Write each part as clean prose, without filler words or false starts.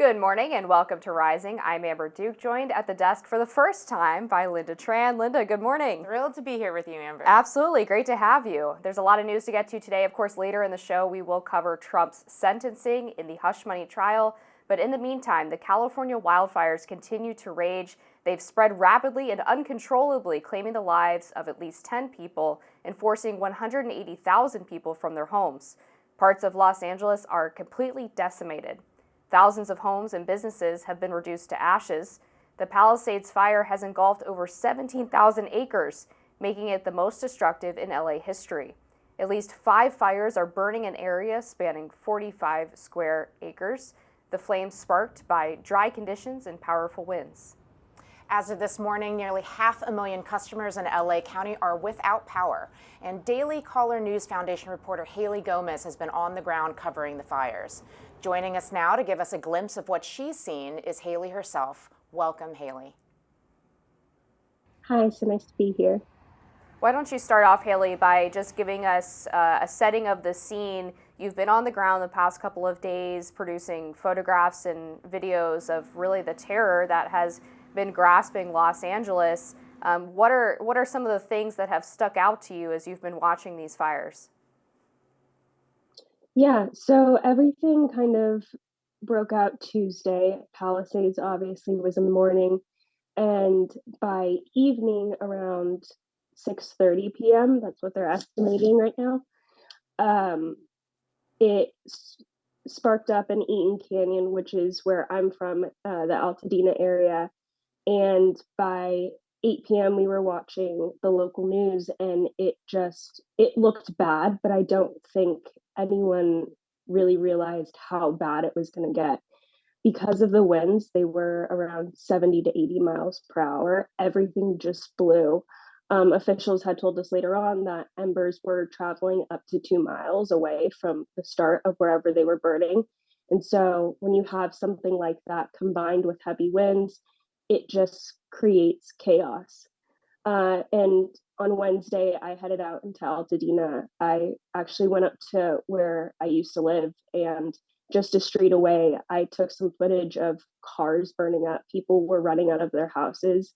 Good morning and welcome to Rising. I'm Amber Duke, joined at the desk for the first time by Lynda Tran. Lynda, good morning. Thrilled to be here with you, Amber. Absolutely, great to have you. There's a lot of news to get to today. Of course, later in the show, we will cover Trump's sentencing in the hush money trial. But in the meantime, the California wildfires continue to rage. They've spread rapidly and uncontrollably, claiming the lives of at least 10 people and forcing 180,000 people from their homes. Parts of Los Angeles are completely decimated. Thousands of homes and businesses have been reduced to ashes. The Palisades fire has engulfed over 17,000 acres, making it the most destructive in LA history. At least 5 fires are burning an area spanning 45 square acres. The flames sparked by dry conditions and powerful winds. As of this morning, nearly 500,000 customers in LA County are without power. And Daily Caller News Foundation reporter Hailey Gomez has been on the ground covering the fires. Joining us now to give us a glimpse of what she's seen is Hailey herself. Welcome, Hailey. Hi, so nice to be here. Why don't you start off, Hailey, by just giving us a setting of the scene. You've been on the ground the past couple of days producing photographs and videos of really the terror that has been grasping Los Angeles. What are some of the things that have stuck out to you as you've been watching these fires? Yeah, so everything kind of broke out Tuesday. Palisades obviously was in the morning, and by evening around 6:30 p.m., that's what they're estimating right now, it sparked up in Eaton Canyon, which is where I'm from, the Altadena area. And by 8 p.m., we were watching the local news, and it looked bad, but I don't think anyone really realized how bad it was going to get. Because of the winds, they were around 70 to 80 miles per hour. Everything just blew. Officials had told us later on that embers were traveling up to 2 miles away from the start of wherever they were burning. And so when you have something like that combined with heavy winds, it just creates chaos. And on Wednesday, I headed out into Altadena. I actually went up to where I used to live, and just a street away, I took some footage of cars burning up. People were running out of their houses.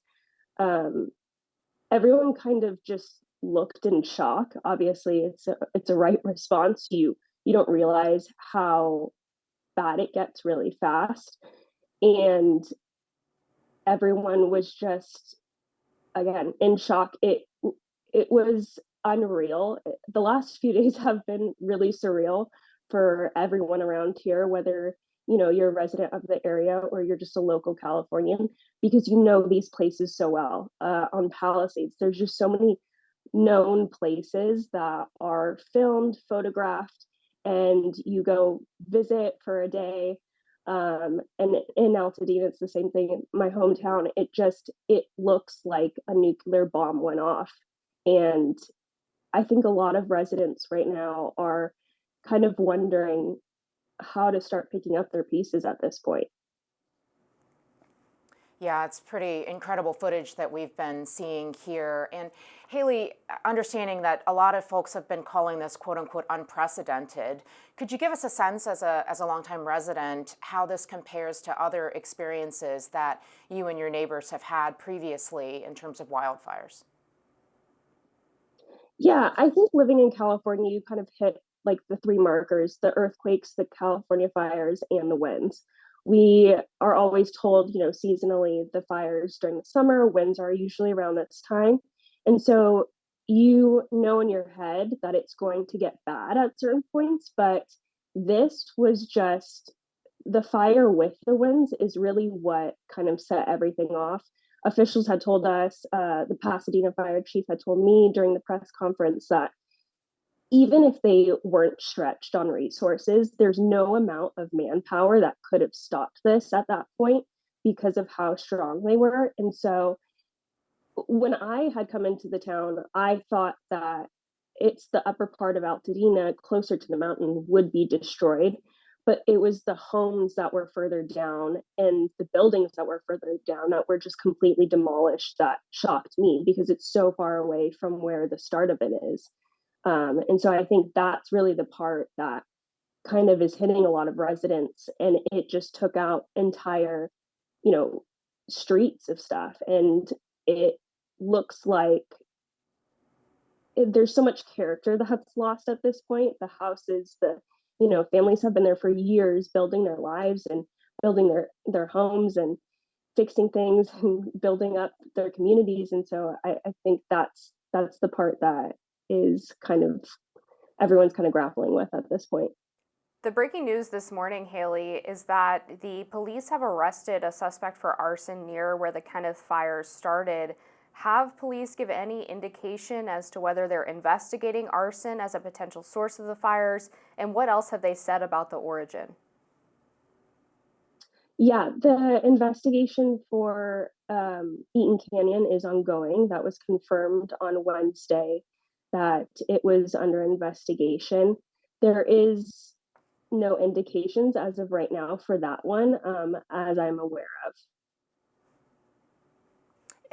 Everyone kind of just looked in shock. Obviously, it's a right response. You don't realize how bad it gets really fast, and everyone was just, again, in shock. It was unreal. The last few days have been really surreal for everyone around here, whether you're a resident of the area or you're just a local Californian, because these places so well. On Palisades, there's just so many known places that are filmed, photographed, and you go visit for a day. And in Altadena, it's the same thing. In my hometown, it looks like a nuclear bomb went off. And I think a lot of residents right now are kind of wondering how to start picking up their pieces at this point. Yeah, it's pretty incredible footage that we've been seeing here. And Hailey, understanding that a lot of folks have been calling this quote unquote unprecedented, could you give us a sense as a longtime resident how this compares to other experiences that you and your neighbors have had previously in terms of wildfires? Yeah, I think living in California, you kind of hit like the 3 markers: the earthquakes, the California fires, and the winds. We are always told, seasonally, the fires during the summer, winds are usually around this time. And so you know in your head that it's going to get bad at certain points, but this was just the fire with the winds is really what kind of set everything off. Officials had told us, the Pasadena fire chief had told me during the press conference that even if they weren't stretched on resources, there's no amount of manpower that could have stopped this at that point because of how strong they were. And so when I had come into the town, I thought that it's the upper part of Altadena, closer to the mountain, would be destroyed. But it was the homes that were further down and the buildings that were further down that were just completely demolished. That shocked me because it's so far away from where the start of it is. And so I think that's really the part that kind of is hitting a lot of residents, and it just took out entire, you know, streets of stuff. And it looks like there's so much character that's lost at this point. The houses, families have been there for years, building their lives and building their homes and fixing things and building up their communities. And so I think that's the part that is kind of everyone's kind of grappling with at this point. The breaking news this morning, Hailey, is that the police have arrested a suspect for arson near where the Kenneth fires started. Have police give any indication as to whether they're investigating arson as a potential source of the fires? And what else have they said about the origin? Yeah, the investigation for Eaton Canyon is ongoing. That was confirmed on Wednesday that it was under investigation. There is no indications as of right now for that one, as I'm aware of.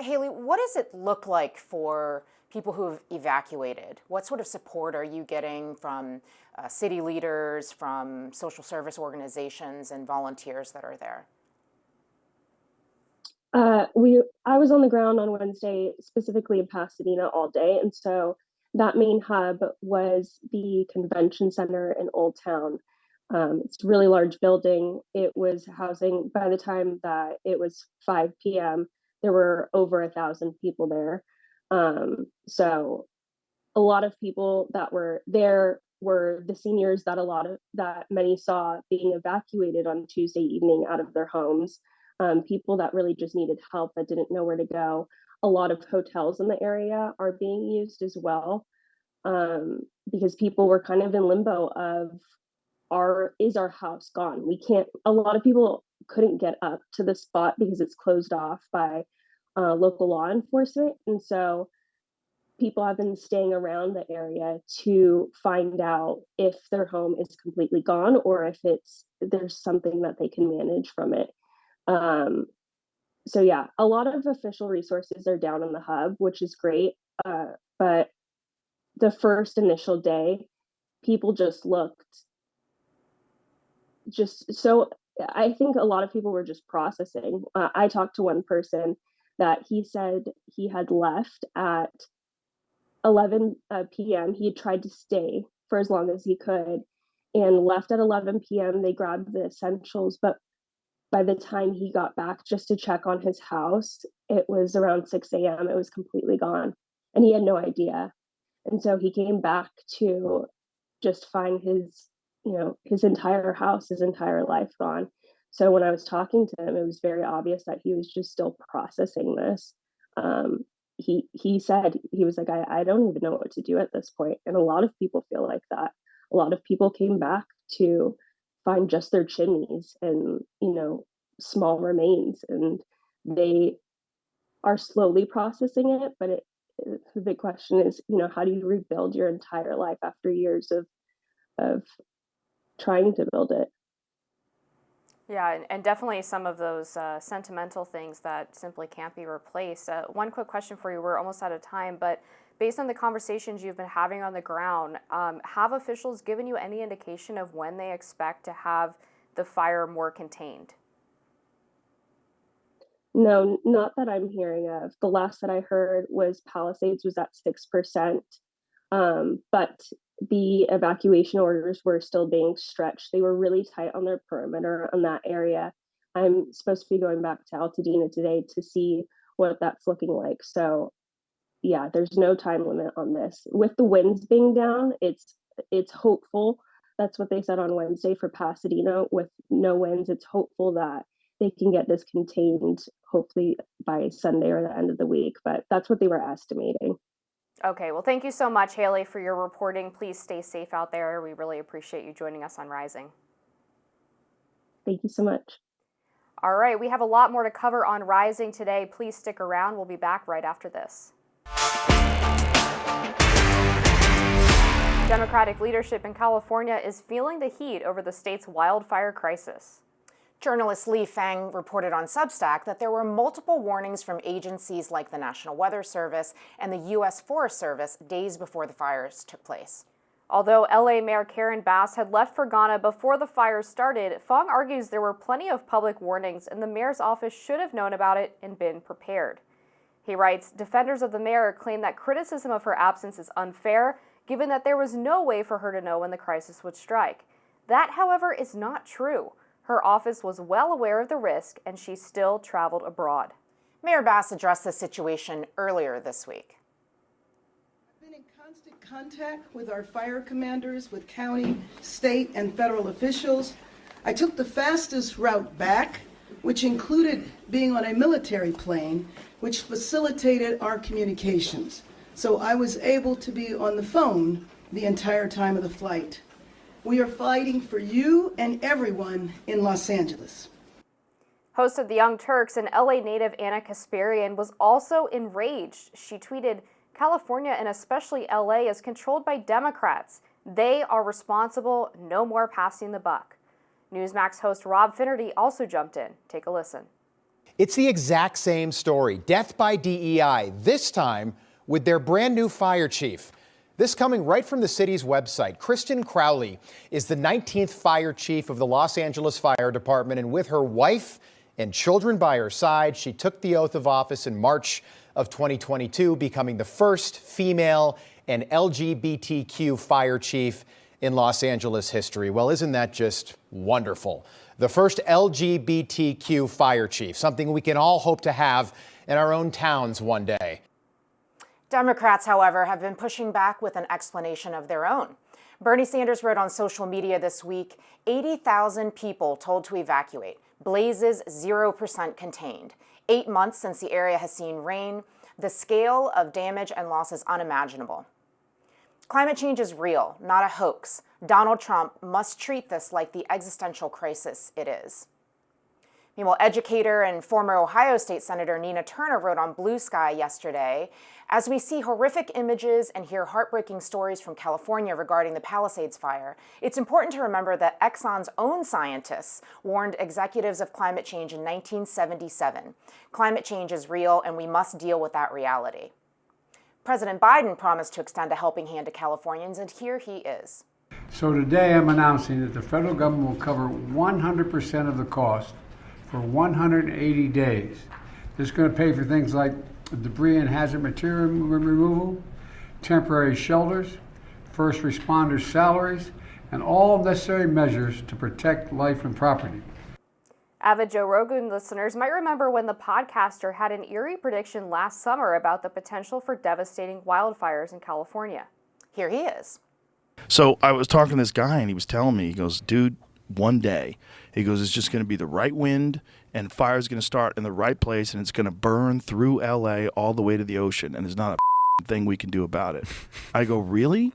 Hailey, what does it look like for people who have evacuated? What sort of support are you getting from city leaders, from social service organizations and volunteers that are there? I was on the ground on Wednesday, specifically in Pasadena all day, and so that main hub was the convention center in Old Town. It's a really large building. It was housing, by the time that it was 5 p.m., there were over 1,000 people there. So a lot of people that were there were the seniors that many saw being evacuated on Tuesday evening out of their homes. People that really just needed help that didn't know where to go. A lot of hotels in the area are being used as well, because people were kind of in limbo of is our house gone? We can't. A lot of people couldn't get up to the spot because it's closed off by local law enforcement, and so people have been staying around the area to find out if their home is completely gone or if there's something that they can manage from it. So yeah, a lot of official resources are down in the hub, which is great. But the first initial day, people just looked so. I think a lot of people were just processing. I talked to one person that he said he had left at 11 p.m. He had tried to stay for as long as he could and left at 11 p.m. They grabbed the essentials, but by the time he got back just to check on his house, it was around 6 a.m. It was completely gone, and he had no idea. And so he came back to just find his entire house, his entire life gone. So when I was talking to him, it was very obvious that he was just still processing this. He said, he was like, I don't even know what to do at this point. And a lot of people feel like that. A lot of people came back to find just their chimneys and, small remains. And they are slowly processing it. But the big question is, how do you rebuild your entire life after years of trying to build it? Yeah, and definitely some of those sentimental things that simply can't be replaced. One quick question for you. We're almost out of time, but based on the conversations you've been having on the ground, have officials given you any indication of when they expect to have the fire more contained? No, not that I'm hearing of. The last that I heard was Palisades was at 6%, but the evacuation orders were still being stretched. They were really tight on their perimeter on that area. I'm supposed to be going back to Altadena today to see what that's looking like. So yeah, there's no time limit on this. With the winds being down, it's hopeful. That's what they said on Wednesday for Pasadena. With no winds, it's hopeful that they can get this contained hopefully by Sunday or the end of the week. But that's what they were estimating. Okay, well, thank you so much, Hailey, for your reporting. Please stay safe out there. We really appreciate you joining us on Rising. Thank you so much. All right, we have a lot more to cover on Rising today. Please stick around. We'll be back right after this. Democratic leadership in California is feeling the heat over the state's wildfire crisis. Journalist Lee Fang reported on Substack that there were multiple warnings from agencies like the National Weather Service and the U.S. Forest Service days before the fires took place. Although LA Mayor Karen Bass had left for Ghana before the fires started, Fong argues there were plenty of public warnings and the mayor's office should have known about it and been prepared. He writes, defenders of the mayor claim that criticism of her absence is unfair, given that there was no way for her to know when the crisis would strike. That, however, is not true. Her office was well aware of the risk and she still traveled abroad. Mayor Bass addressed the situation earlier this week. I've been in constant contact with our fire commanders, with county, state, and federal officials. I took the fastest route back, which included being on a military plane, which facilitated our communications. So I was able to be on the phone the entire time of the flight. We are fighting for you and everyone in Los Angeles. Host of The Young Turks and LA native Anna Kasparian was also enraged. She tweeted, California and especially LA is controlled by Democrats. They are responsible, no more passing the buck. Newsmax host Rob Finnerty also jumped in. Take a listen. It's the exact same story, death by DEI, this time with their brand new fire chief. This coming right from the city's website. Kristen Crowley is the 19th fire chief of the Los Angeles Fire Department, and with her wife and children by her side, she took the oath of office in March of 2022, becoming the first female and LGBTQ fire chief in Los Angeles history. Well, isn't that just wonderful? The first LGBTQ fire chief, something we can all hope to have in our own towns one day. Democrats, however, have been pushing back with an explanation of their own. Bernie Sanders wrote on social media this week, 80,000 people told to evacuate. Blazes 0% contained. 8 months since the area has seen rain. The scale of damage and loss is unimaginable. Climate change is real, not a hoax. Donald Trump must treat this like the existential crisis it is. Meanwhile, educator and former Ohio State Senator Nina Turner wrote on Blue Sky yesterday, as we see horrific images and hear heartbreaking stories from California regarding the Palisades fire, it's important to remember that Exxon's own scientists warned executives of climate change in 1977. Climate change is real and we must deal with that reality. President Biden promised to extend a helping hand to Californians, and here he is. So today I'm announcing that the federal government will cover 100% of the cost for 180 days. This is going to pay for things like debris and hazard material removal, temporary shelters, first responders' salaries, and all necessary measures to protect life and property. Avid Joe Rogan listeners might remember when the podcaster had an eerie prediction last summer about the potential for devastating wildfires in California. Here he is. So I was talking to this guy and he was telling me, he goes, dude, one day, he goes, it's just going to be the right wind and fire's going to start in the right place and it's going to burn through LA all the way to the ocean and there's not a thing we can do about it. I go, really?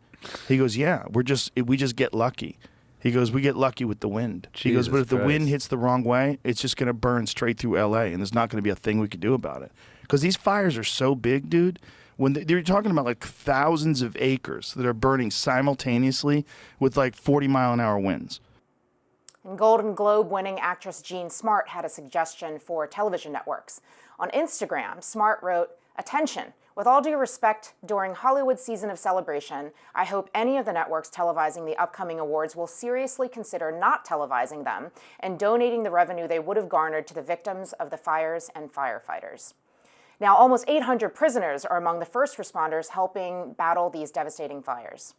He goes, yeah, we just get lucky. He goes, we get lucky with the wind. He goes, but if the wind hits the wrong way, it's just going to burn straight through LA and there's not going to be a thing we can do about it. Because these fires are so big, dude. When they're talking about like thousands of acres that are burning simultaneously with like 40-mile-an-hour winds. And Golden Globe winning actress Jean Smart had a suggestion for television networks. On Instagram, Smart wrote, "Attention, with all due respect, during Hollywood's season of celebration, I hope any of the networks televising the upcoming awards will seriously consider not televising them and donating the revenue they would have garnered to the victims of the fires and firefighters." Now, almost 800 prisoners are among the first responders helping battle these devastating fires.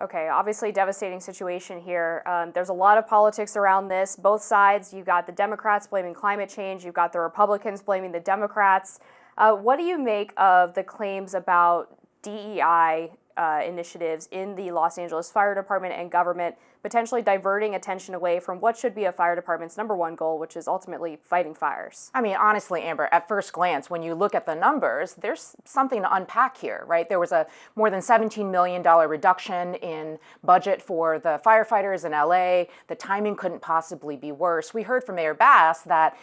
Okay, obviously devastating situation here. There's a lot of politics around this. Both sides, you've got the Democrats blaming climate change, you've got the Republicans blaming the Democrats. What do you make of the claims about DEI initiatives in the Los Angeles Fire Department and government potentially diverting attention away from what should be a fire department's number one goal, which is ultimately fighting fires? I mean, honestly, Amber, at first glance, when you look at the numbers, there's something to unpack here, right? There was a more than $17 million reduction in budget for the firefighters in LA. The timing couldn't possibly be worse. We heard from Mayor Bass that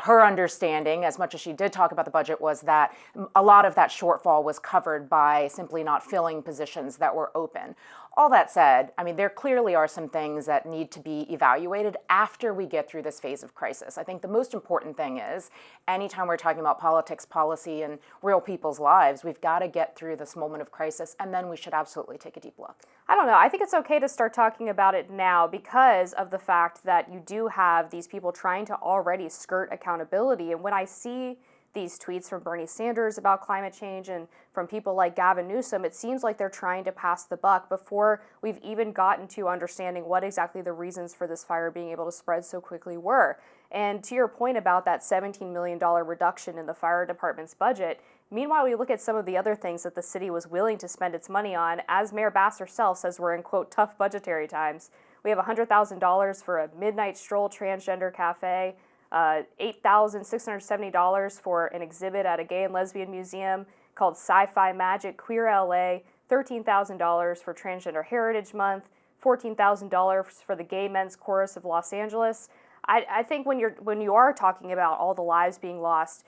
her understanding, as much as she did talk about the budget, was that a lot of that shortfall was covered by simply not filling positions positions that were open. All that said, I mean, there clearly are some things that need to be evaluated after we get through this phase of crisis. I think the most important thing is anytime we're talking about politics, policy, and real people's lives, we've got to get through this moment of crisis, and then we should absolutely take a deep look. I don't know. I think it's okay to start talking about it now because of the fact that you do have these people trying to already skirt accountability. And when I see these tweets from Bernie Sanders about climate change and from people like Gavin Newsom, it seems like they're trying to pass the buck before we've even gotten to understanding what exactly the reasons for this fire being able to spread so quickly were. And to your point about that $17 million reduction in the fire department's budget, meanwhile, we look at some of the other things that the city was willing to spend its money on. As Mayor Bass herself says, we're in, quote, tough budgetary times. We have $100,000 for a midnight stroll transgender cafe, $8,670 for an exhibit at a gay and lesbian museum called Sci-Fi Magic Queer LA, $13,000 for Transgender Heritage Month, $14,000 for the Gay Men's Chorus of Los Angeles. I think when you are talking about all the lives being lost,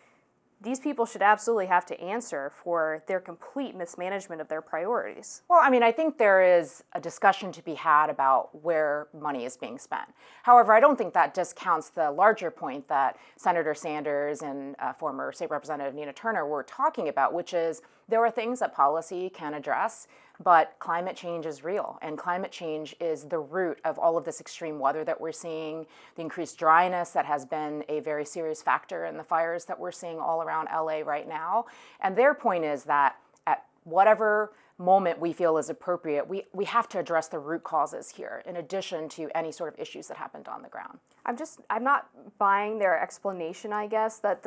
these people should absolutely have to answer for their complete mismanagement of their priorities. Well, I mean, I think there is a discussion to be had about where money is being spent. However, I don't think that discounts the larger point that Senator Sanders and former State Representative Nina Turner were talking about, which is there are things that policy can address, but climate change is real, and climate change is the root of all of this extreme weather that we're seeing, the increased dryness that has been a very serious factor in the fires that we're seeing all around LA right now. And their point is that at whatever moment we feel is appropriate, we have to address the root causes here, in addition to any sort of issues that happened on the ground. I'm not buying their explanation, I guess, that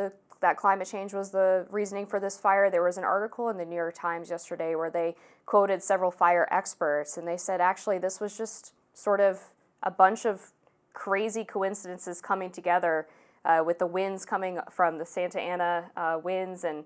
climate change was the reasoning for this fire. There was an article in the New York Times yesterday where they quoted several fire experts, and they said actually this was just sort of a bunch of crazy coincidences coming together with the winds coming from the Santa Ana winds, and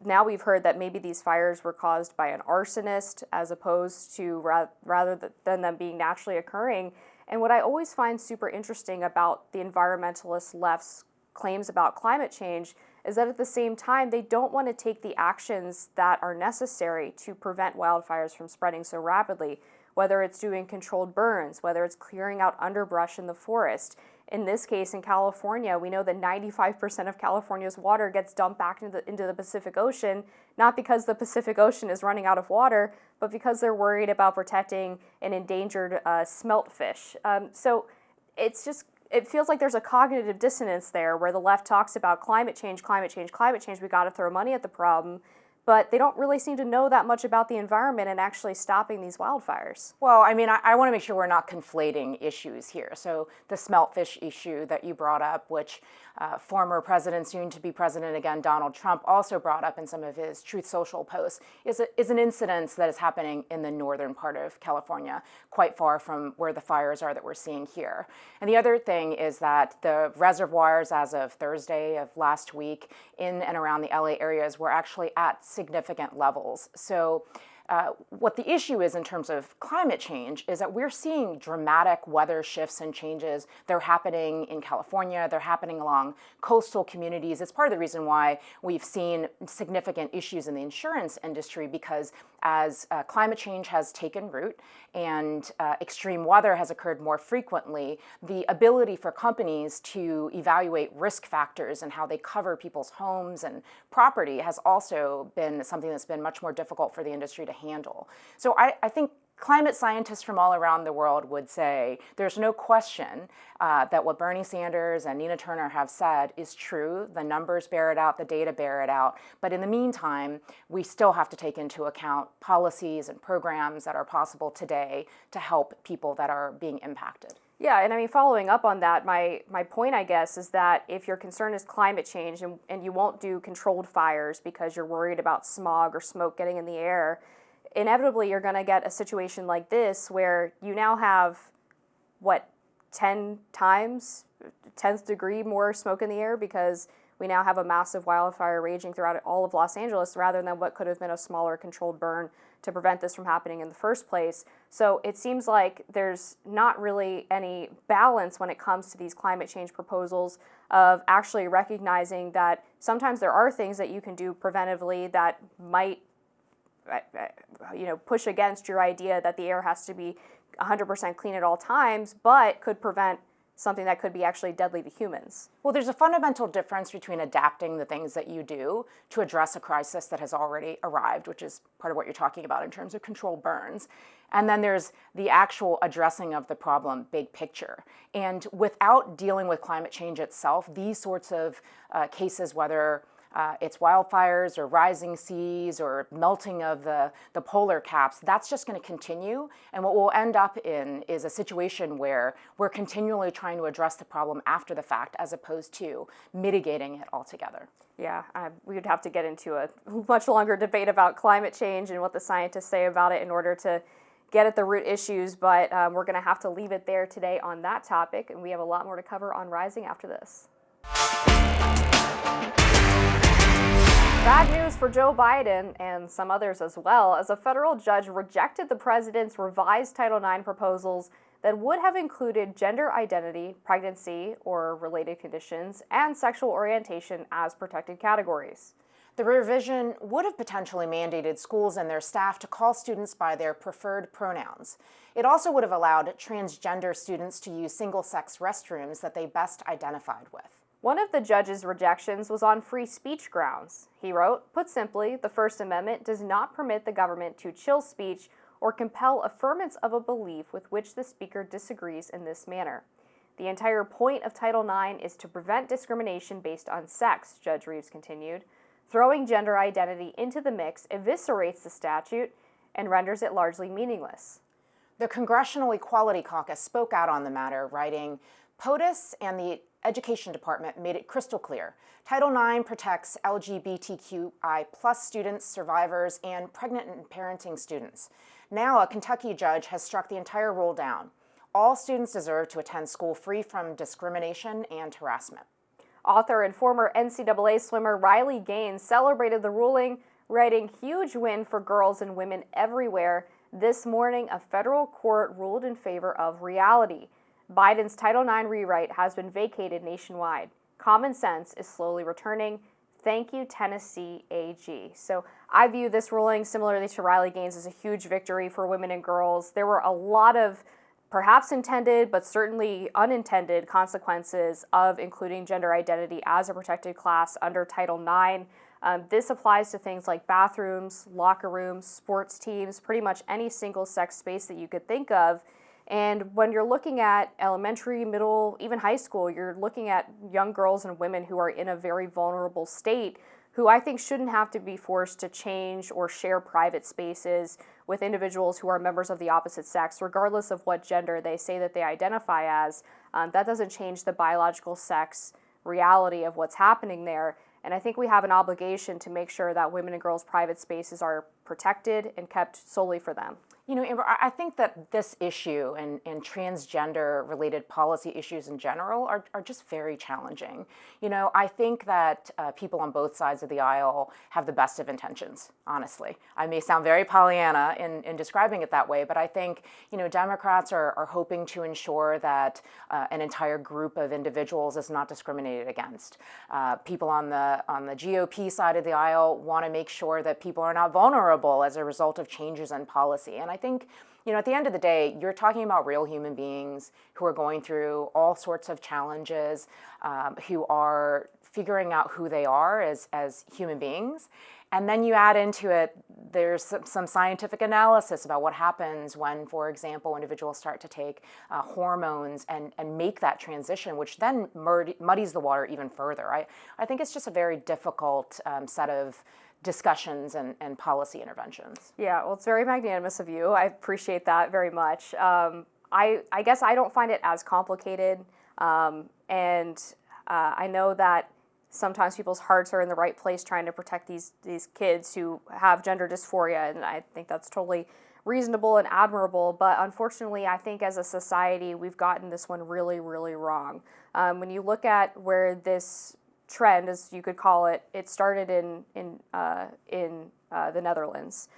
now we've heard that maybe these fires were caused by an arsonist as opposed to rather than them being naturally occurring. And what I always find super interesting about the environmentalist left's claims about climate change is that at the same time, they don't want to take the actions that are necessary to prevent wildfires from spreading so rapidly, whether it's doing controlled burns, whether it's clearing out underbrush in the forest. In this case, in California, we know that 95% of California's water gets dumped back into the Pacific Ocean, not because the Pacific Ocean is running out of water, but because they're worried about protecting an endangered smelt fish. So it feels like there's a cognitive dissonance there where the left talks about climate change, we got to throw money at the problem, but they don't really seem to know that much about the environment and actually stopping these wildfires. Well, I mean, I want to make sure we're not conflating issues here. So the smelt fish issue that you brought up, which former president, soon to be president again, Donald Trump also brought up in some of his Truth Social posts, is an incident that is happening in the northern part of California, quite far from where the fires are that we're seeing here. And the other thing is that the reservoirs as of Thursday of last week in and around the LA areas were actually at significant levels. So what the issue is in terms of climate change is that we're seeing dramatic weather shifts and changes. They're happening in California. They're happening along coastal communities. It's part of the reason why we've seen significant issues in the insurance industry, because as climate change has taken root and extreme weather has occurred more frequently, the ability for companies to evaluate risk factors and how they cover people's homes and property has also been something that's been much more difficult for the industry to handle. So I think climate scientists from all around the world would say there's no question that what Bernie Sanders and Nina Turner have said is true. The numbers bear it out, the data bear it out. But in the meantime, we still have to take into account policies and programs that are possible today to help people that are being impacted. Yeah, and I mean, following up on that, my point, I guess, is that if your concern is climate change and you won't do controlled fires because you're worried about smog or smoke getting in the air, inevitably you're going to get a situation like this where you now have, 10 times, 10th degree more smoke in the air because we now have a massive wildfire raging throughout all of Los Angeles rather than what could have been a smaller controlled burn to prevent this from happening in the first place. So it seems like there's not really any balance when it comes to these climate change proposals of actually recognizing that sometimes there are things that you can do preventively that might push against your idea that the air has to be 100% clean at all times, but could prevent something that could be actually deadly to humans. Well, there's a fundamental difference between adapting the things that you do to address a crisis that has already arrived, which is part of what you're talking about in terms of controlled burns. And then there's the actual addressing of the problem, big picture. And without dealing with climate change itself, these sorts of cases, whether it's wildfires or rising seas or melting of the polar caps, that's just going to continue. And what we'll end up in is a situation where we're continually trying to address the problem after the fact as opposed to mitigating it altogether. Yeah, we would have to get into a much longer debate about climate change and what the scientists say about it in order to get at the root issues, but we're going to have to leave it there today on that topic, and we have a lot more to cover on Rising after this. Bad news for Joe Biden and some others as well, as a federal judge rejected the president's revised Title IX proposals that would have included gender identity, pregnancy or related conditions, and sexual orientation as protected categories. The revision would have potentially mandated schools and their staff to call students by their preferred pronouns. It also would have allowed transgender students to use single-sex restrooms that they best identified with. One of the judge's rejections was on free speech grounds. He wrote, "Put simply, the First Amendment does not permit the government to chill speech or compel affirmance of a belief with which the speaker disagrees in this manner. The entire point of Title IX is to prevent discrimination based on sex," Judge Reeves continued. "Throwing gender identity into the mix eviscerates the statute and renders it largely meaningless." The Congressional Equality Caucus spoke out on the matter, writing, "POTUS and the Education Department made it crystal clear. Title IX protects LGBTQI+ students, survivors, and pregnant and parenting students. Now a Kentucky judge has struck the entire rule down. All students deserve to attend school free from discrimination and harassment." Author and former NCAA swimmer Hailey Gomez celebrated the ruling, writing, "Huge win for girls and women everywhere. This morning, a federal court ruled in favor of reality. Biden's Title IX rewrite has been vacated nationwide. Common sense is slowly returning. Thank you, Tennessee AG." So I view this ruling similarly to Hailey Gomez as a huge victory for women and girls. There were a lot of perhaps intended, but certainly unintended consequences of including gender identity as a protected class under Title IX. This applies to things like bathrooms, locker rooms, sports teams, pretty much any single-sex space that you could think of. And when you're looking at elementary, middle, even high school, you're looking at young girls and women who are in a very vulnerable state, who I think shouldn't have to be forced to change or share private spaces with individuals who are members of the opposite sex, regardless of what gender they say that they identify as. That doesn't change the biological sex reality of what's happening there. And I think we have an obligation to make sure that women and girls' private spaces are protected and kept solely for them. You know, Amber, I think that this issue and transgender-related policy issues in general are just very challenging. You know, I think that people on both sides of the aisle have the best of intentions, honestly. I may sound very Pollyanna in describing it that way, but I think, you know, Democrats are hoping to ensure that an entire group of individuals is not discriminated against. People on the GOP side of the aisle want to make sure that people are not vulnerable as a result of changes in policy. And I think, you know, at the end of the day, you're talking about real human beings who are going through all sorts of challenges, who are figuring out who they are as human beings. And then you add into it, there's some scientific analysis about what happens when, for example, individuals start to take hormones and make that transition, which then muddies the water even further. I think it's just a very difficult set of discussions and policy interventions. Yeah, well, it's very magnanimous of you. I appreciate that very much. I guess I don't find it as complicated, and I know that sometimes people's hearts are in the right place trying to protect these kids who have gender dysphoria, and I think that's totally reasonable and admirable, but unfortunately, I think as a society, we've gotten this one really, really wrong. When you look at where this trend, as you could call it, it started in the Netherlands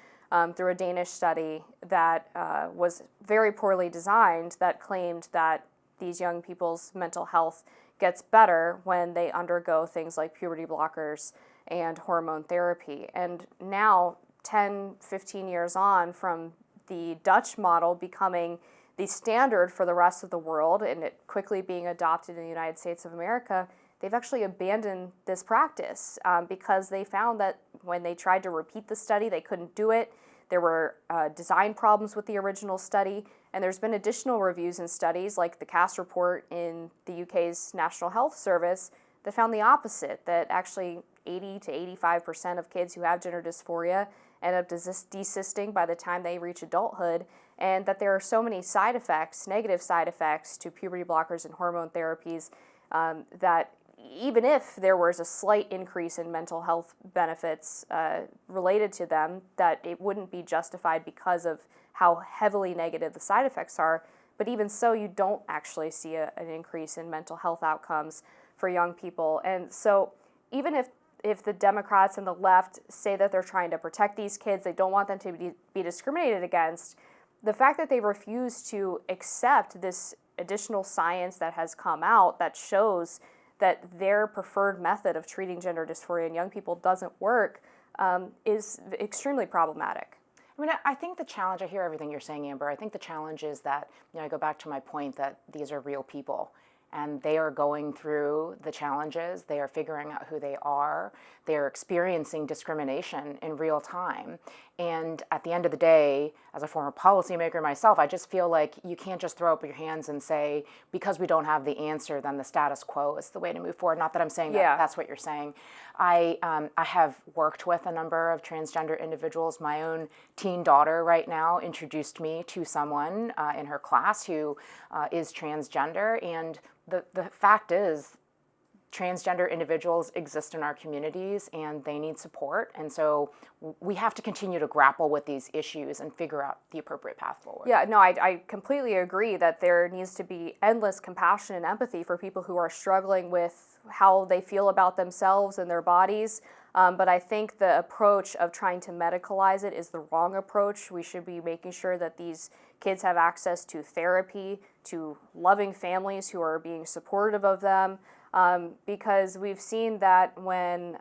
through a Danish study that was very poorly designed, that claimed that these young people's mental health gets better when they undergo things like puberty blockers and hormone therapy. And now 10, 15 years on from the Dutch model becoming the standard for the rest of the world and it quickly being adopted in the United States of America, they've actually abandoned this practice because they found that when they tried to repeat the study, they couldn't do it. There were design problems with the original study, and there's been additional reviews and studies like the CAS report in the UK's National Health Service that found the opposite, that actually 80 to 85% of kids who have gender dysphoria end up desisting by the time they reach adulthood, and that there are so many side effects, negative side effects to puberty blockers and hormone therapies that even if there was a slight increase in mental health benefits related to them, that it wouldn't be justified because of how heavily negative the side effects are. But even so, you don't actually see an increase in mental health outcomes for young people. And so even if the Democrats and the left say that they're trying to protect these kids, they don't want them to be discriminated against, the fact that they refuse to accept this additional science that has come out that shows that their preferred method of treating gender dysphoria in young people doesn't work is extremely problematic. I mean, I think the challenge, I hear everything you're saying, Amber. I think the challenge is that, I go back to my point that these are real people and they are going through the challenges. They are figuring out who they are. They are experiencing discrimination in real time. And at the end of the day, as a former policymaker myself, I just feel like you can't just throw up your hands and say, because we don't have the answer, then the status quo is the way to move forward. Not that I'm saying that that's what you're saying. I have worked with a number of transgender individuals. My own teen daughter right now introduced me to someone in her class who is transgender. And the fact is, transgender individuals exist in our communities and they need support. And so we have to continue to grapple with these issues and figure out the appropriate path forward. Yeah, no, I completely agree that there needs to be endless compassion and empathy for people who are struggling with how they feel about themselves and their bodies. But I think the approach of trying to medicalize it is the wrong approach. We should be making sure that these kids have access to therapy, to loving families who are being supportive of them. Because we've seen that when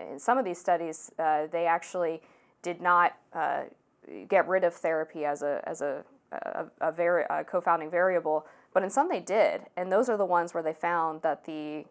in some of these studies, they actually did not get rid of therapy as a co-founding variable, but in some they did. And those are the ones where they found that the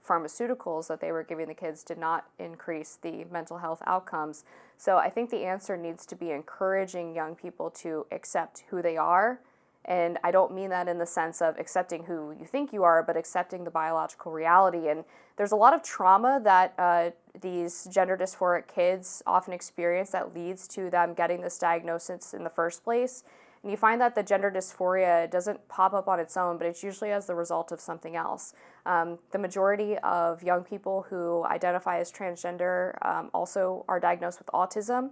pharmaceuticals that they were giving the kids did not increase the mental health outcomes. So I think the answer needs to be encouraging young people to accept who they are. And I don't mean that in the sense of accepting who you think you are, but accepting the biological reality. And there's a lot of trauma that these gender dysphoric kids often experience that leads to them getting this diagnosis in the first place. And you find that the gender dysphoria doesn't pop up on its own, but it's usually as the result of something else. The majority of young people who identify as transgender also are diagnosed with autism.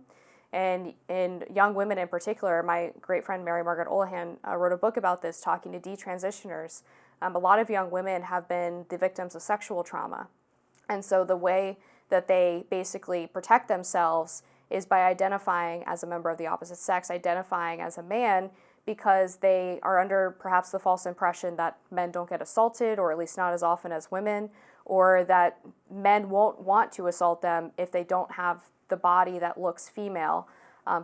And in young women in particular, my great friend Mary Margaret Olahan wrote a book about this, talking to detransitioners. A lot of young women have been the victims of sexual trauma. And so the way that they basically protect themselves is by identifying as a member of the opposite sex, identifying as a man, because they are under perhaps the false impression that men don't get assaulted, or at least not as often as women, or that men won't want to assault them if they don't have the body that looks female.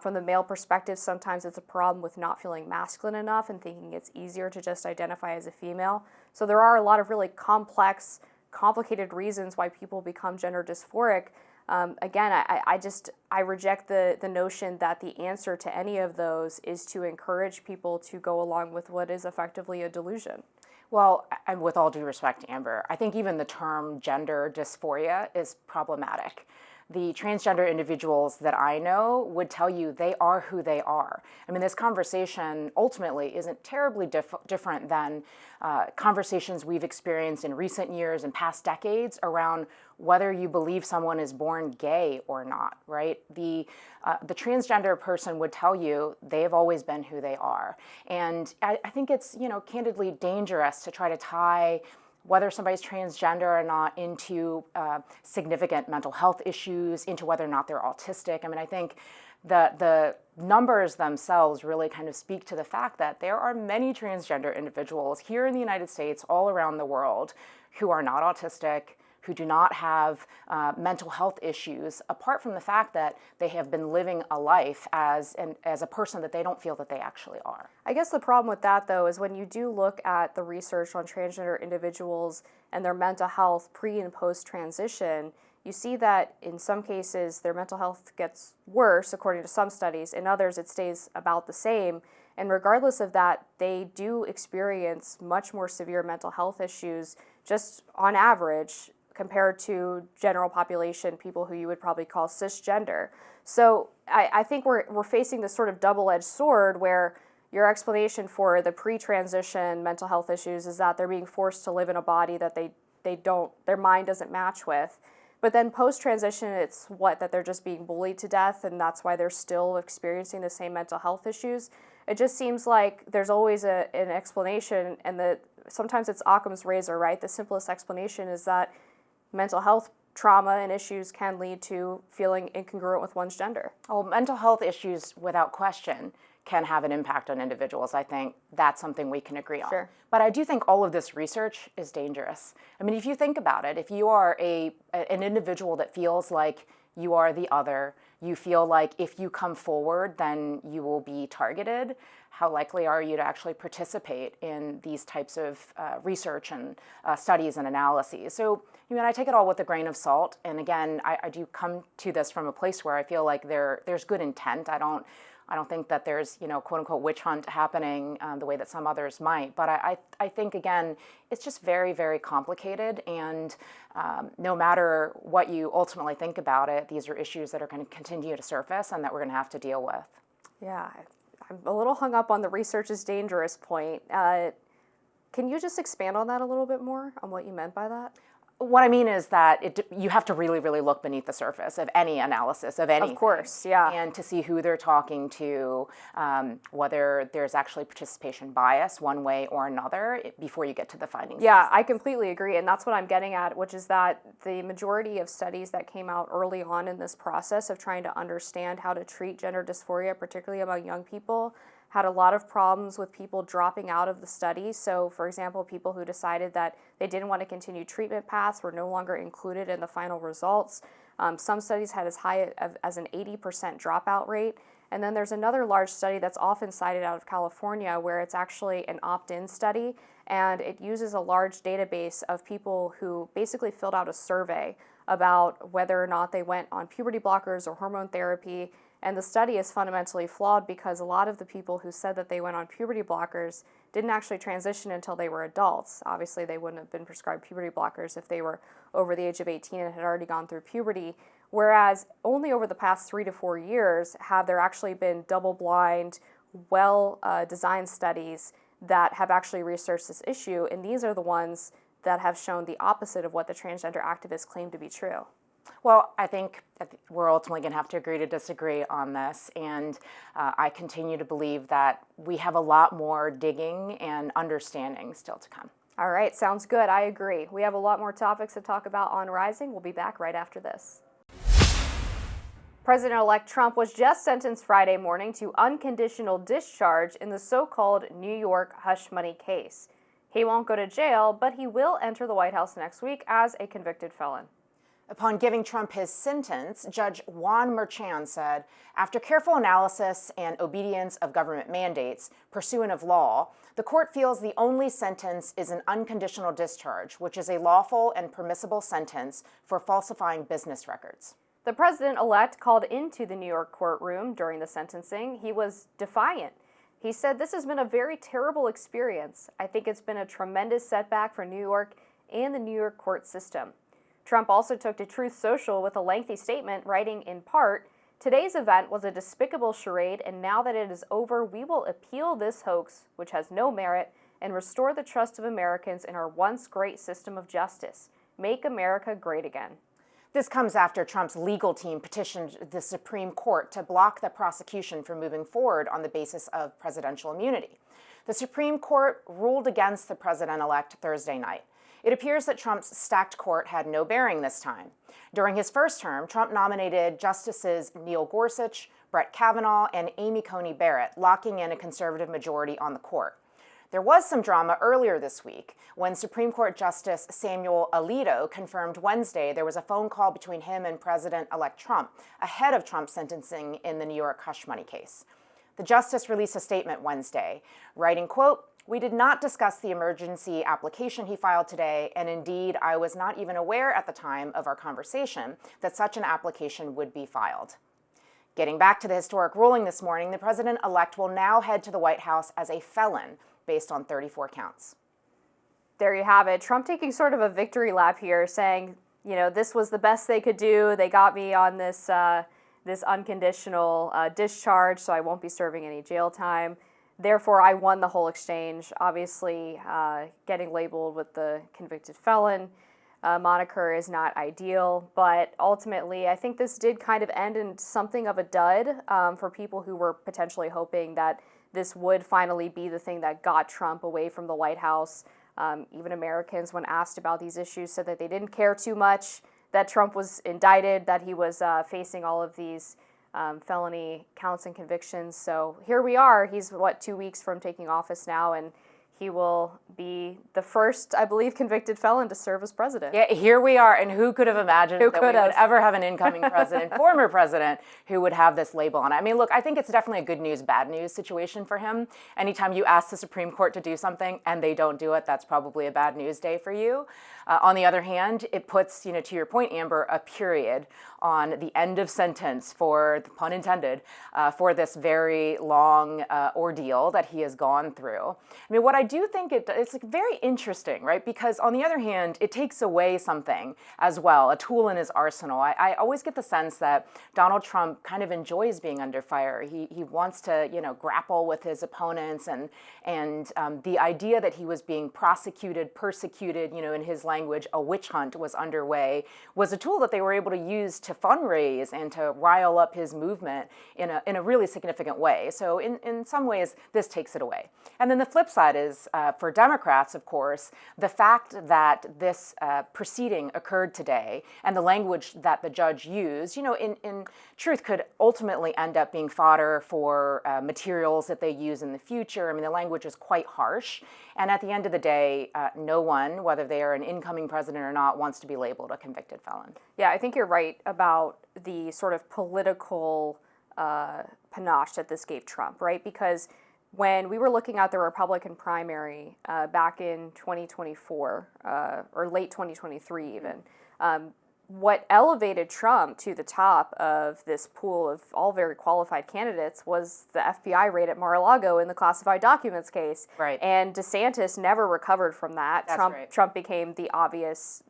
From the male perspective, sometimes it's a problem with not feeling masculine enough and thinking it's easier to just identify as a female. So there are a lot of really complex, complicated reasons why people become gender dysphoric. Again, I reject the notion that the answer to any of those is to encourage people to go along with what is effectively a delusion. Well, and with all due respect, Amber, I think even the term gender dysphoria is problematic. The transgender individuals that I know would tell you they are who they are. I mean, this conversation ultimately isn't terribly different than conversations we've experienced in recent years and past decades around whether you believe someone is born gay or not, right? The transgender person would tell you they've always been who they are. And I think it's, candidly dangerous to try to tie whether somebody's transgender or not into significant mental health issues, into whether or not they're autistic. I mean, I think the numbers themselves really kind of speak to the fact that there are many transgender individuals here in the United States, all around the world, who are not autistic, who do not have mental health issues, apart from the fact that they have been living a life as a person that they don't feel that they actually are. I guess the problem with that, though, is when you do look at the research on transgender individuals and their mental health pre and post transition, you see that in some cases their mental health gets worse, according to some studies. In others, it stays about the same. And regardless of that, they do experience much more severe mental health issues, just on average, compared to general population, people who you would probably call cisgender. So I think we're facing this sort of double-edged sword where your explanation for the pre-transition mental health issues is that they're being forced to live in a body that their mind doesn't match with. But then post-transition, it's that they're just being bullied to death, and that's why they're still experiencing the same mental health issues. It just seems like there's always an explanation, and that sometimes it's Occam's razor, right? The simplest explanation is that mental health trauma and issues can lead to feeling incongruent with one's gender. Oh, mental health issues, without question, can have an impact on individuals. I think that's something we can agree on. Sure. But I do think all of this research is dangerous. I mean, if you think about it, if you are an individual that feels like you are the other, you feel like if you come forward, then you will be targeted, how likely are you to actually participate in these types of research and studies and analyses? So, I take it all with a grain of salt. And again, I do come to this from a place where I feel like there's good intent. I don't think that there's, quote unquote, witch hunt happening the way that some others might. But I think, again, it's just very, very complicated. And no matter what you ultimately think about it, these are issues that are going to continue to surface and that we're going to have to deal with. Yeah, I'm a little hung up on the research is dangerous point. Can you just expand on that a little bit more, on what you meant by that? What I mean is that you have to really, really look beneath the surface of any analysis of anything. Of course, yeah. And to see who they're talking to, whether there's actually participation bias one way or another before you get to the findings. Yeah, I completely agree. And that's what I'm getting at, which is that the majority of studies that came out early on in this process of trying to understand how to treat gender dysphoria, particularly among young people, had a lot of problems with people dropping out of the study. So, for example, people who decided that they didn't want to continue treatment paths were no longer included in the final results. Some studies had as high as an 80% dropout rate. And then there's another large study that's often cited out of California where it's actually an opt-in study, and it uses a large database of people who basically filled out a survey about whether or not they went on puberty blockers or hormone therapy. And the study is fundamentally flawed because a lot of the people who said that they went on puberty blockers didn't actually transition until they were adults. Obviously, they wouldn't have been prescribed puberty blockers if they were over the age of 18 and had already gone through puberty. Whereas only over the past 3 to 4 years have there actually been double-blind, well-designed studies that have actually researched this issue. And these are the ones that have shown the opposite of what the transgender activists claim to be true. Well, I think we're ultimately going to have to agree to disagree on this, and I continue to believe that we have a lot more digging and understanding still to come. All right, sounds good. I agree. We have a lot more topics to talk about on Rising. We'll be back right after this. President-elect Trump was just sentenced Friday morning to unconditional discharge in the so-called New York hush money case. He won't go to jail, but he will enter the White House next week as a convicted felon. Upon giving Trump his sentence, Judge Juan Merchan said, after careful analysis and obedience of government mandates pursuant of law, the court feels the only sentence is an unconditional discharge, which is a lawful and permissible sentence for falsifying business records. The president-elect called into the New York courtroom during the sentencing. He was defiant. He said, "This has been a very terrible experience. I think it's been a tremendous setback for New York and the New York court system." Trump also took to Truth Social with a lengthy statement, writing in part, "Today's event was a despicable charade, and now that it is over, we will appeal this hoax, which has no merit, and restore the trust of Americans in our once great system of justice. Make America great again." This comes after Trump's legal team petitioned the Supreme Court to block the prosecution from moving forward on the basis of presidential immunity. The Supreme Court ruled against the president-elect Thursday night. It appears that Trump's stacked court had no bearing this time. During his first term, Trump nominated Justices Neil Gorsuch, Brett Kavanaugh, and Amy Coney Barrett, locking in a conservative majority on the court. There was some drama earlier this week when Supreme Court Justice Samuel Alito confirmed Wednesday there was a phone call between him and President-elect Trump ahead of Trump's sentencing in the New York hush money case. The justice released a statement Wednesday, writing, quote, "We did not discuss the emergency application he filed today, and indeed, I was not even aware at the time of our conversation that such an application would be filed." Getting back to the historic ruling this morning, the president-elect will now head to the White House as a felon based on 34 counts. There you have it. Trump taking sort of a victory lap here, saying, you know, this was the best they could do. They got me on this this unconditional discharge, so I won't be serving any jail time. Therefore, I won the whole exchange. Obviously, getting labeled with the convicted felon moniker is not ideal, but ultimately, I think this did kind of end in something of a dud for people who were potentially hoping that this would finally be the thing that got Trump away from the White House. Even Americans, when asked about these issues, said that they didn't care too much that Trump was indicted, that he was facing all of these felony counts and convictions. So here we are. He's, 2 weeks from taking office now, and he will be the first, I believe, convicted felon to serve as president. Yeah, here we are, and who could have imagined that we would ever have an incoming president, former president, who would have this label on it? I mean, look, I think it's definitely a good news, bad news situation for him. Anytime you ask the Supreme Court to do something and they don't do it, that's probably a bad news day for you. On the other hand, it puts, you know, to your point, Amber, a period on the end of sentence, for the pun intended, for this very long ordeal that he has gone through. I mean, what I do think it's like very interesting, right? Because on the other hand, it takes away something as well, a tool in his arsenal. I always get the sense that Donald Trump kind of enjoys being under fire. He wants to, you know, grapple with his opponents, and the idea that he was being prosecuted, persecuted, you know, in his language, a witch hunt was underway, was a tool that they were able to use to fundraise and to rile up his movement in a really significant way. So in some ways, this takes it away. And then the flip side is, for Democrats, of course, the fact that this proceeding occurred today and the language that the judge used, you know, in truth could ultimately end up being fodder for materials that they use in the future. I mean, the language is quite harsh. And at the end of the day, no one, whether they are an incoming president or not, wants to be labeled a convicted felon. Yeah, I think you're right about the sort of political panache that this gave Trump, right? Because when we were looking at the Republican primary back in 2024, or late 2023 even, what elevated Trump to the top of this pool of all very qualified candidates was the FBI raid at Mar-a-Lago in the classified documents case. Right. And DeSantis never recovered from that. That's right. Trump became the obvious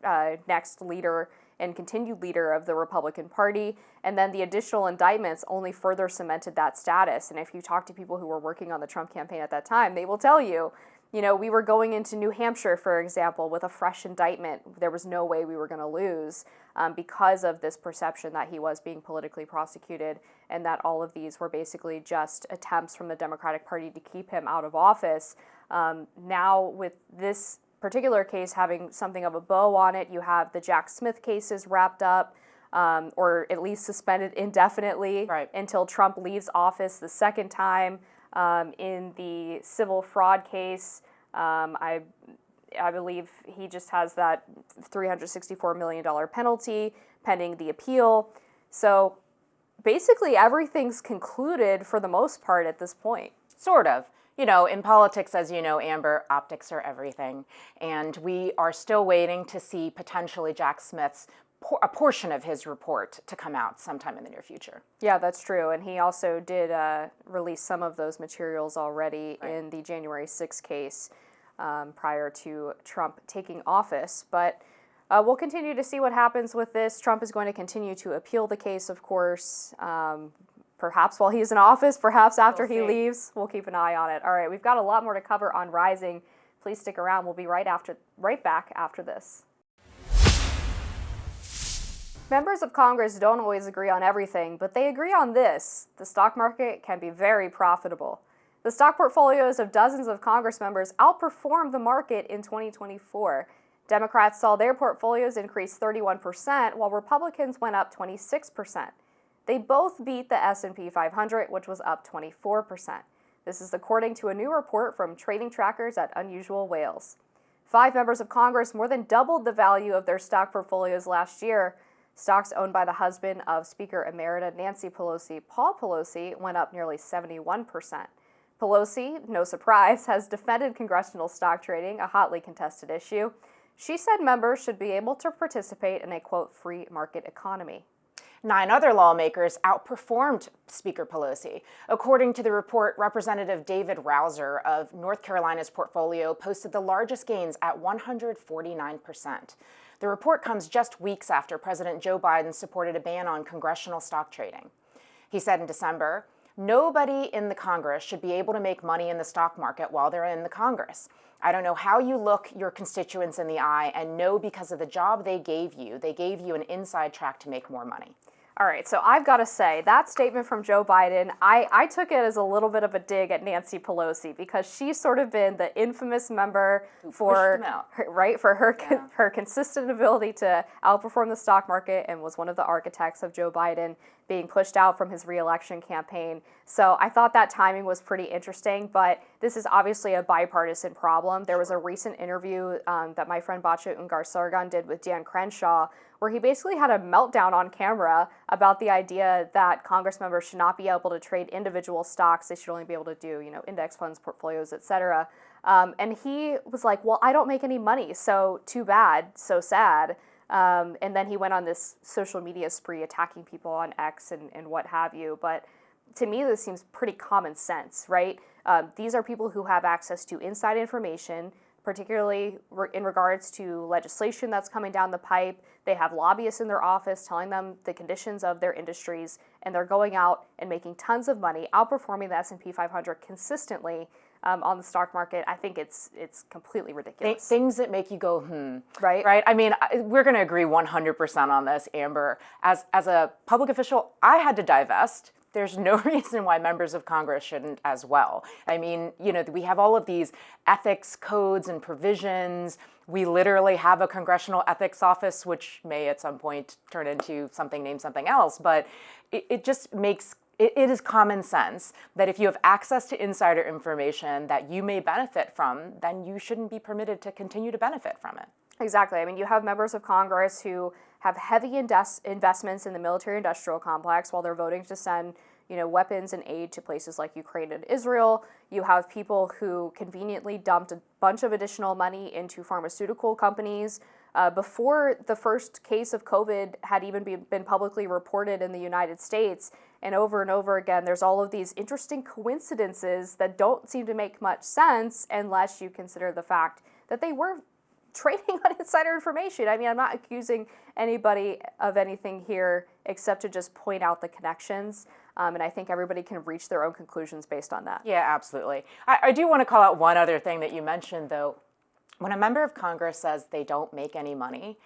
next leader and continued leader of the Republican Party. And then the additional indictments only further cemented that status. And if you talk to people who were working on the Trump campaign at that time, they will tell you, you know, we were going into New Hampshire, for example, with a fresh indictment. There was no way we were going to lose because of this perception that he was being politically prosecuted, and that all of these were basically just attempts from the Democratic Party to keep him out of office. Now, with this particular case having something of a bow on it, you have the Jack Smith cases wrapped up, or at least suspended indefinitely until Trump leaves office the second time. In the civil fraud case, I believe he just has that $364 million penalty pending the appeal. So basically everything's concluded for the most part at this point. Sort of. You know, in politics, as you know, Amber, optics are everything. And we are still waiting to see potentially Jack Smith's a portion of his report to come out sometime in the near future. Yeah, that's true. And he also did release some of those materials already in the January 6th case prior to Trump taking office. But we'll continue to see what happens with this. Trump is going to continue to appeal the case, of course, perhaps while he's in office, perhaps after he leaves. We'll keep an eye on it. All right, we've got a lot more to cover on Rising. Please stick around. We'll be right back after this. Members of Congress don't always agree on everything, but they agree on this: the stock market can be very profitable. The stock portfolios of dozens of Congress members outperformed the market in 2024. Democrats saw their portfolios increase 31%, while Republicans went up 26%. They both beat the S&P 500, which was up 24%. This is according to a new report from trading trackers at Unusual Whales. 5 members of Congress more than doubled the value of their stock portfolios last year. Stocks owned by the husband of Speaker Emerita Nancy Pelosi, Paul Pelosi, went up nearly 71%. Pelosi, no surprise, has defended congressional stock trading, a hotly contested issue. She said members should be able to participate in a, quote, free market economy. 9 other lawmakers outperformed Speaker Pelosi. According to the report, Representative David Rouser of North Carolina's portfolio posted the largest gains at 149%. The report comes just weeks after President Joe Biden supported a ban on congressional stock trading. He said in December, "Nobody in the Congress should be able to make money in the stock market while they're in the Congress. I don't know how you look your constituents in the eye and know because of the job they gave you an inside track to make more money." All right, so I've got to say, that statement from Joe Biden, I took it as a little bit of a dig at Nancy Pelosi because she's sort of been the infamous member for her consistent ability to outperform the stock market and was one of the architects of Joe Biden being pushed out from his re-election campaign. So I thought that timing was pretty interesting, but this is obviously a bipartisan problem. There was a recent interview that my friend Batya Ungar-Sargon did with Dan Crenshaw, where he basically had a meltdown on camera about the idea that Congress members should not be able to trade individual stocks. They should only be able to do, index funds, portfolios, et cetera. And he was like, well, I don't make any money, so too bad, so sad. And then he went on this social media spree attacking people on X and what have you. But to me, this seems pretty common sense, right? These are people who have access to inside information, particularly in regards to legislation that's coming down the pipe. They have lobbyists in their office telling them the conditions of their industries, and they're going out and making tons of money, outperforming the S&P 500 consistently on the stock market. I think it's completely ridiculous. Things that make you go, Right? Right? I mean, we're going to agree 100% on this, Amber. As a public official, I had to divest. There's no reason why members of Congress shouldn't as well. I mean, we have all of these ethics codes and provisions. We literally have a congressional ethics office, which may at some point turn into something named something else. But it just makes, it is common sense that if you have access to insider information that you may benefit from, then you shouldn't be permitted to continue to benefit from it. Exactly. I mean, you have members of Congress who have heavy investments in the military-industrial complex while they're voting to send, weapons and aid to places like Ukraine and Israel. You have people who conveniently dumped a bunch of additional money into pharmaceutical companies before the first case of COVID had even been publicly reported in the United States. And over again, there's all of these interesting coincidences that don't seem to make much sense unless you consider the fact that they were trading on insider information. I mean, I'm not accusing anybody of anything here except to just point out the connections. And I think everybody can reach their own conclusions based on that. Yeah, absolutely. I do want to call out one other thing that you mentioned, though. When a member of Congress says they don't make any money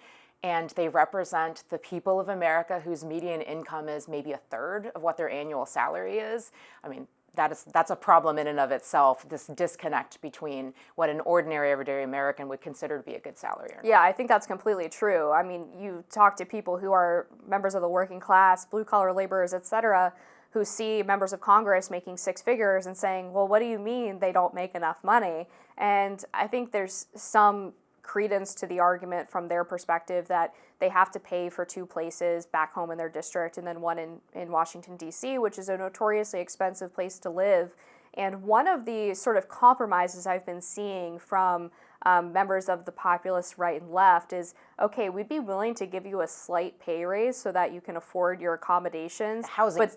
and they represent the people of America whose median income is maybe a third of what their annual salary is, I mean, that's a problem in and of itself, this disconnect between what an ordinary everyday American would consider to be a good salary earner. Yeah, I think that's completely true. I mean, you talk to people who are members of the working class, blue-collar laborers, et cetera, who see members of Congress making 6 figures and saying, well, what do you mean they don't make enough money? And I think there's some credence to the argument from their perspective that they have to pay for 2 places back home in their district and then one in Washington, D.C., which is a notoriously expensive place to live. And one of the sort of compromises I've been seeing from members of the populist right and left is, okay, we'd be willing to give you a slight pay raise so that you can afford your accommodations. Housing. But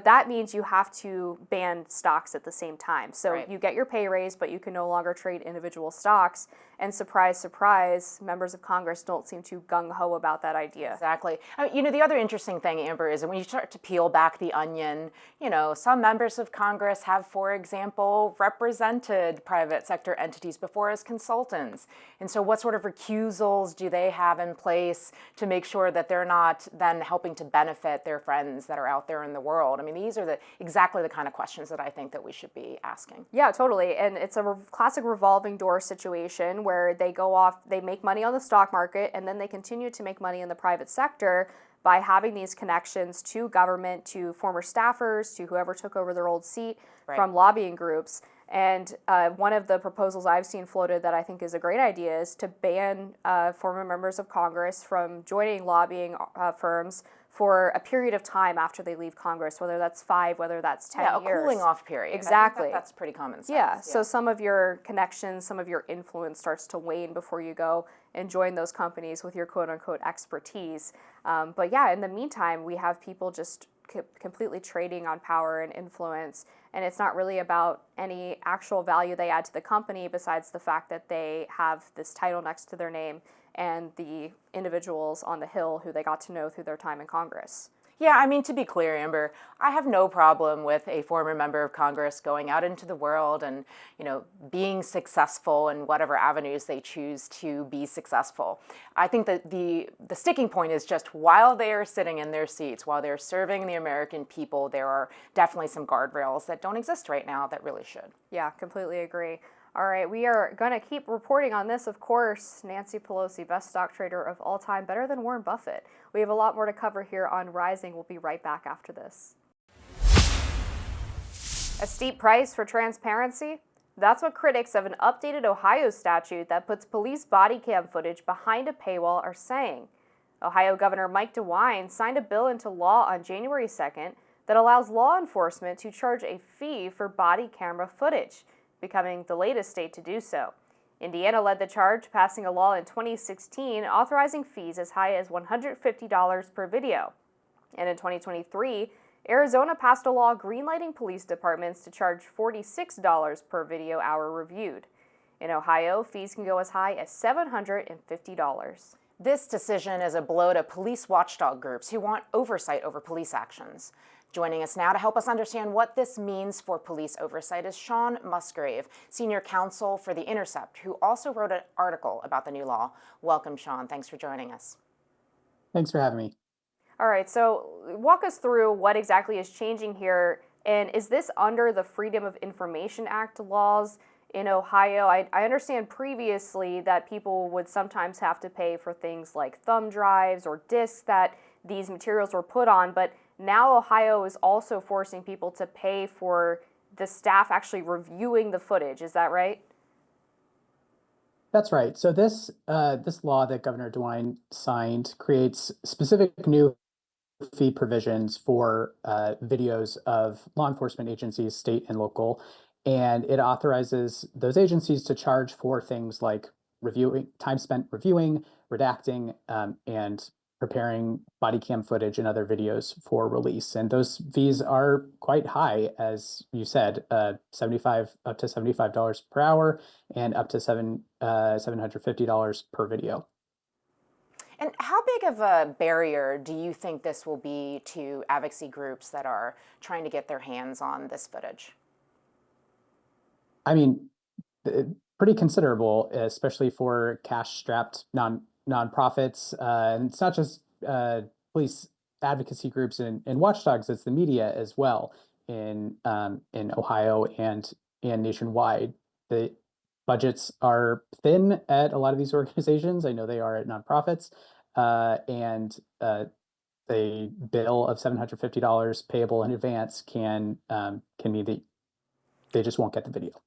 that means you have to ban stocks at the same time. So Right. You get your pay raise, but you can no longer trade individual stocks. And surprise, surprise, members of Congress don't seem too gung-ho about that idea. Exactly. The other interesting thing, Amber, is that when you start to peel back the onion, some members of Congress have, for example, represented private sector entities before as consultants. And so what sort of recusals do they have in place to make sure that they're not then helping to benefit their friends that are out there in the world? I mean, these are exactly the kind of questions that I think that we should be asking. Yeah, totally. And it's a classic revolving door situation where they go off, they make money on the stock market, and then they continue to make money in the private sector by having these connections to government, to former staffers, to whoever took over their old seat from lobbying groups. And one of the proposals I've seen floated that I think is a great idea is to ban former members of Congress from joining lobbying firms for a period of time after they leave Congress, whether that's 5, whether that's 10 years. Yeah, a cooling off period. Exactly. I think that's pretty common sense. Yeah, so some of your connections, some of your influence starts to wane before you go and join those companies with your quote-unquote expertise. But yeah, in the meantime, we have people just completely trading on power and influence, and it's not really about any actual value they add to the company besides the fact that they have this title next to their name and the individuals on the Hill who they got to know through their time in Congress. Yeah, I mean, to be clear, Amber, I have no problem with a former member of Congress going out into the world and, being successful in whatever avenues they choose to be successful. I think that the sticking point is just while they are sitting in their seats, while they're serving the American people, there are definitely some guardrails that don't exist right now that really should. Yeah, completely agree. All right, we are going to keep reporting on this, of course. Nancy Pelosi, best stock trader of all time, better than Warren Buffett. We have a lot more to cover here on Rising. We'll be right back after this. A steep price for transparency? That's what critics of an updated Ohio statute that puts police body cam footage behind a paywall are saying. Ohio Governor Mike DeWine signed a bill into law on January 2nd that allows law enforcement to charge a fee for body camera footage, becoming the latest state to do so. Indiana led the charge, passing a law in 2016 authorizing fees as high as $150 per video. And in 2023, Arizona passed a law greenlighting police departments to charge $46 per video hour reviewed. In Ohio, fees can go as high as $750. This decision is a blow to police watchdog groups who want oversight over police actions. Joining us now to help us understand what this means for police oversight is Shawn Musgraves, senior counsel for The Intercept, who also wrote an article about the new law. Welcome, Shawn. Thanks for joining us. Thanks for having me. All right, so walk us through what exactly is changing here, and is this under the Freedom of Information Act laws in Ohio? I understand previously that people would sometimes have to pay for things like thumb drives or discs that these materials were put on, but now Ohio is also forcing people to pay for the staff actually reviewing the footage. Is that right? That's right. So this law that Governor DeWine signed creates specific new fee provisions for videos of law enforcement agencies, state and local, and it authorizes those agencies to charge for things like reviewing, time spent reviewing, redacting, and preparing body cam footage and other videos for release. And those fees are quite high, as you said, up to $75 per hour and up to $750 per video. And how big of a barrier do you think this will be to advocacy groups that are trying to get their hands on this footage? I mean, pretty considerable, especially for cash-strapped nonprofits. And it's not just police advocacy groups and watchdogs; it's the media as well in Ohio and nationwide. The budgets are thin at a lot of these organizations. I know they are at nonprofits, and the bill of $750 payable in advance can mean that they just won't get the video.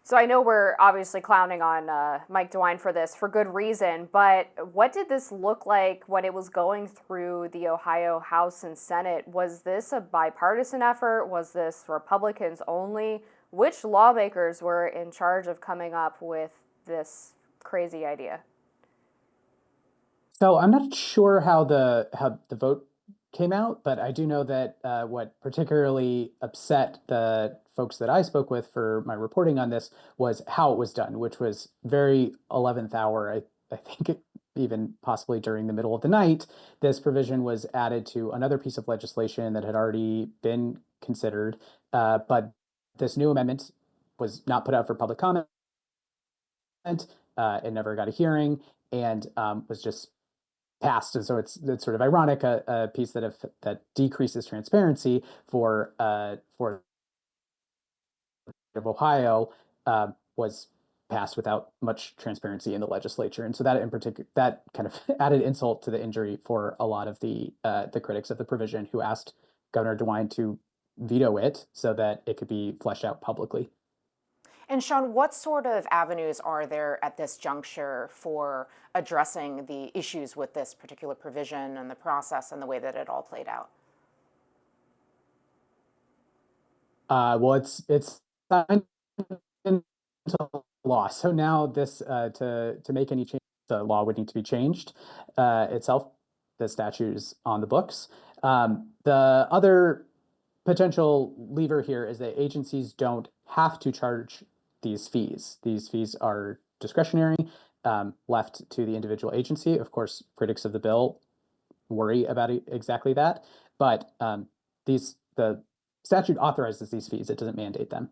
So I know we're obviously clowning on Mike DeWine for this for good reason, but what did this look like when it was going through the Ohio House and Senate? Was this a bipartisan effort? Was this Republicans only? Which lawmakers were in charge of coming up with this crazy idea? So I'm not sure how the vote came out, but I do know that what particularly upset the folks that I spoke with for my reporting on this was how it was done, which was very 11th hour. I think even possibly during the middle of the night, this provision was added to another piece of legislation that had already been considered, but this new amendment was not put out for public comment. It never got a hearing and was just passed. And so it's sort of ironic, a piece that decreases transparency for of Ohio was passed without much transparency in the legislature. And so that in particular, that kind of added insult to the injury for a lot of the critics of the provision who asked Governor DeWine to veto it so that it could be fleshed out publicly. And Shawn, what sort of avenues are there at this juncture for addressing the issues with this particular provision and the process and the way that it all played out? Well, it's signed into law. So now this to make any change, the law would need to be changed itself. The statute is on the books. The other potential lever here is that agencies don't have to charge these fees. These fees are discretionary, left to the individual agency. Of course, critics of the bill worry about exactly that, but the statute authorizes these fees. It doesn't mandate them.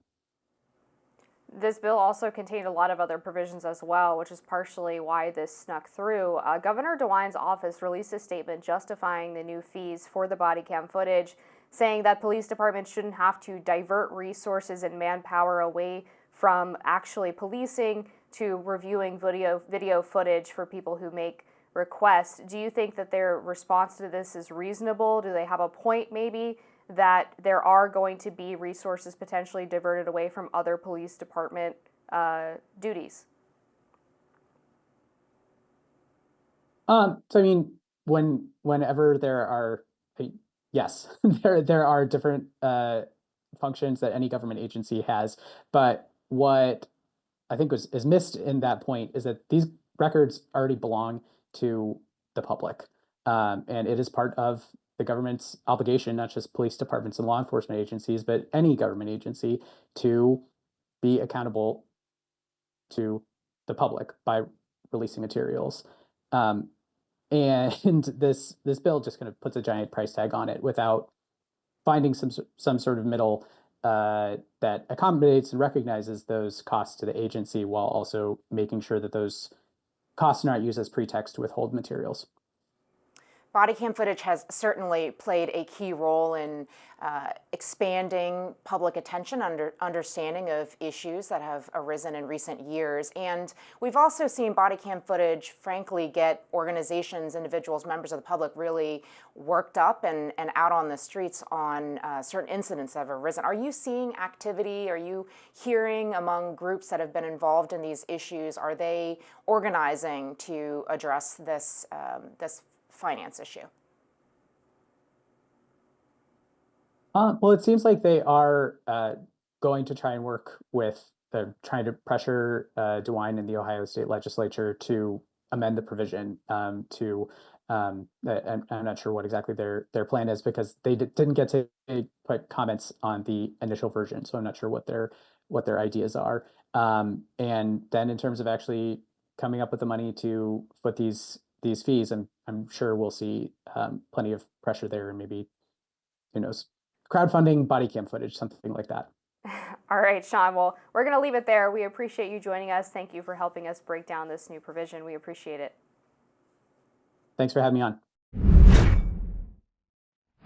This bill also contained a lot of other provisions as well, which is partially why this snuck through. Governor DeWine's office released a statement justifying the new fees for the body cam footage, saying that police departments shouldn't have to divert resources and manpower away from actually policing to reviewing video footage for people who make requests. Do you think that their response to this is reasonable? Do they have a point maybe that there are going to be resources potentially diverted away from other police department duties? So I mean, whenever there are, yes, there are different functions that any government agency has, but what I think is missed in that point is that these records already belong to the public, and it is part of the government's obligation, not just police departments and law enforcement agencies, but any government agency, to be accountable to the public by releasing materials. And this bill just kind of puts a giant price tag on it without finding some sort of middle that accommodates and recognizes those costs to the agency while also making sure that those costs are not used as pretext to withhold materials. Body cam footage has certainly played a key role in expanding public attention, understanding of issues that have arisen in recent years. And we've also seen body cam footage, frankly, get organizations, individuals, members of the public really worked up and out on the streets on certain incidents that have arisen. Are you seeing activity? Are you hearing among groups that have been involved in these issues? Are they organizing to address this finance issue? Well, it seems like they are going to try and work with, trying to pressure DeWine and the Ohio State Legislature to amend the provision I'm not sure what exactly their plan is, because they didn't get to put comments on the initial version, so I'm not sure what their ideas are. And then in terms of actually coming up with the money to foot these fees, I'm sure we'll see plenty of pressure there, and maybe, who knows, crowdfunding body cam footage, something like that. All right, Shawn, well, we're going to leave it there. We appreciate you joining us. Thank you for helping us break down this new provision. We appreciate it. Thanks for having me on.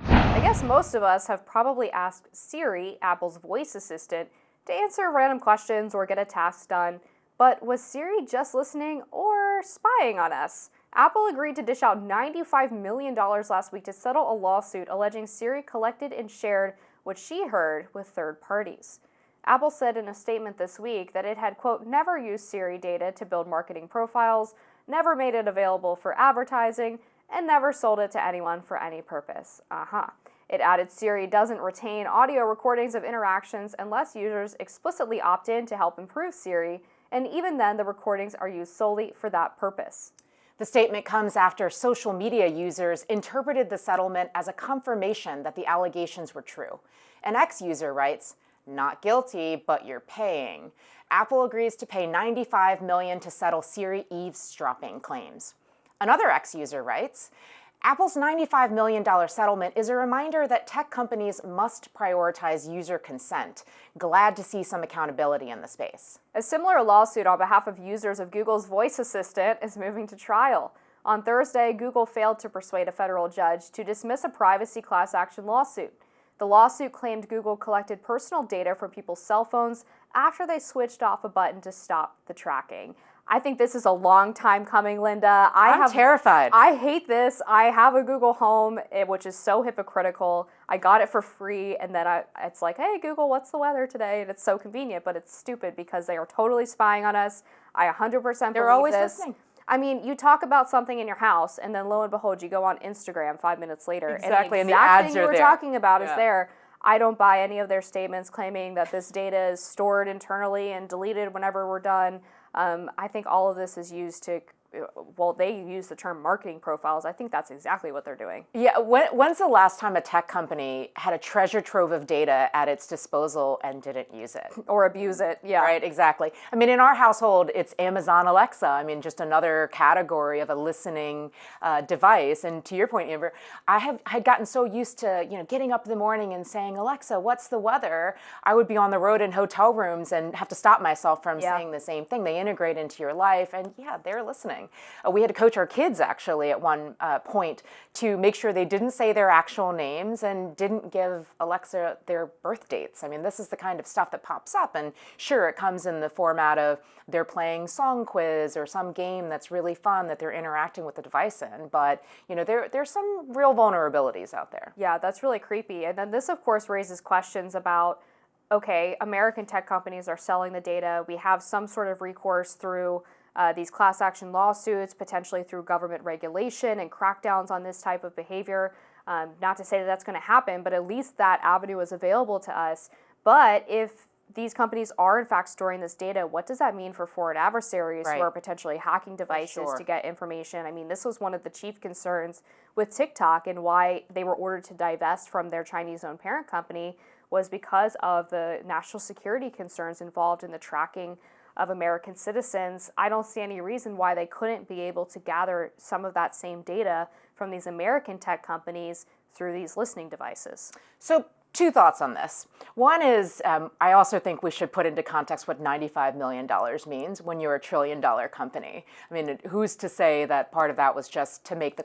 I guess most of us have probably asked Siri, Apple's voice assistant, to answer random questions or get a task done. But was Siri just listening or spying on us? Apple agreed to dish out $95 million last week to settle a lawsuit alleging Siri collected and shared what she heard with third parties. Apple said in a statement this week that it had, quote, never used Siri data to build marketing profiles, never made it available for advertising, and never sold it to anyone for any purpose. It added Siri doesn't retain audio recordings of interactions unless users explicitly opt in to help improve Siri, and even then the recordings are used solely for that purpose. The statement comes after social media users interpreted the settlement as a confirmation that the allegations were true. An ex-user writes, "Not guilty, but you're paying." Apple agrees to pay $95 million to settle Siri eavesdropping claims. Another ex-user writes, Apple's $95 million settlement is a reminder that tech companies must prioritize user consent. Glad to see some accountability in the space. A similar lawsuit on behalf of users of Google's voice assistant is moving to trial. On Thursday, Google failed to persuade a federal judge to dismiss a privacy class action lawsuit. The lawsuit claimed Google collected personal data from people's cell phones after they switched off a button to stop the tracking. I think this is a long time coming, Lynda. I'm terrified. I hate this. I have a Google Home, which is so hypocritical. I got it for free, and then it's like, hey, Google, what's the weather today? And it's so convenient, but it's stupid because they are totally spying on us. I 100% believe They're always this. listening. I mean, you talk about something in your house, and then lo and behold, you go on Instagram 5 minutes later, Exactly, and and the the exact ads thing you are were there. talking about is Yeah. there. I don't buy any of their statements claiming that this data is stored internally and deleted whenever we're done. I think all of this is used to, well, they use the term marketing profiles. I think that's exactly what they're doing. Yeah, when's the last time a tech company had a treasure trove of data at its disposal and didn't use it? Or abuse it, yeah. Right, exactly. I mean, in our household, it's Amazon Alexa. I mean, just another category of a listening device. And to your point, Amber, I had gotten so used to, getting up in the morning and saying, Alexa, what's the weather? I would be on the road in hotel rooms and have to stop myself from saying the same thing. They integrate into your life, and yeah, they're listening. We had to coach our kids actually at one point to make sure they didn't say their actual names and didn't give Alexa their birth dates. I mean, this is the kind of stuff that pops up, and sure, it comes in the format of they're playing song quiz or some game that's really fun that they're interacting with the device in, but there's some real vulnerabilities out there. Yeah, that's really creepy. And then this, of course, raises questions about, okay, American tech companies are selling the data. We have some sort of recourse through these class action lawsuits, potentially through government regulation and crackdowns on this type of behavior. Not to say that that's going to happen, but at least that avenue is available to us. But if these companies are in fact storing this data, what does that mean for foreign adversaries who are potentially hacking devices to get information? I mean, this was one of the chief concerns with TikTok, and why they were ordered to divest from their Chinese-owned parent company was because of the national security concerns involved in the tracking of American citizens. I don't see any reason why they couldn't be able to gather some of that same data from these American tech companies through these listening devices. So, two thoughts on this. One is, I also think we should put into context what $95 million means when you're a $1 trillion company. I mean, who's to say that part of that was just to make the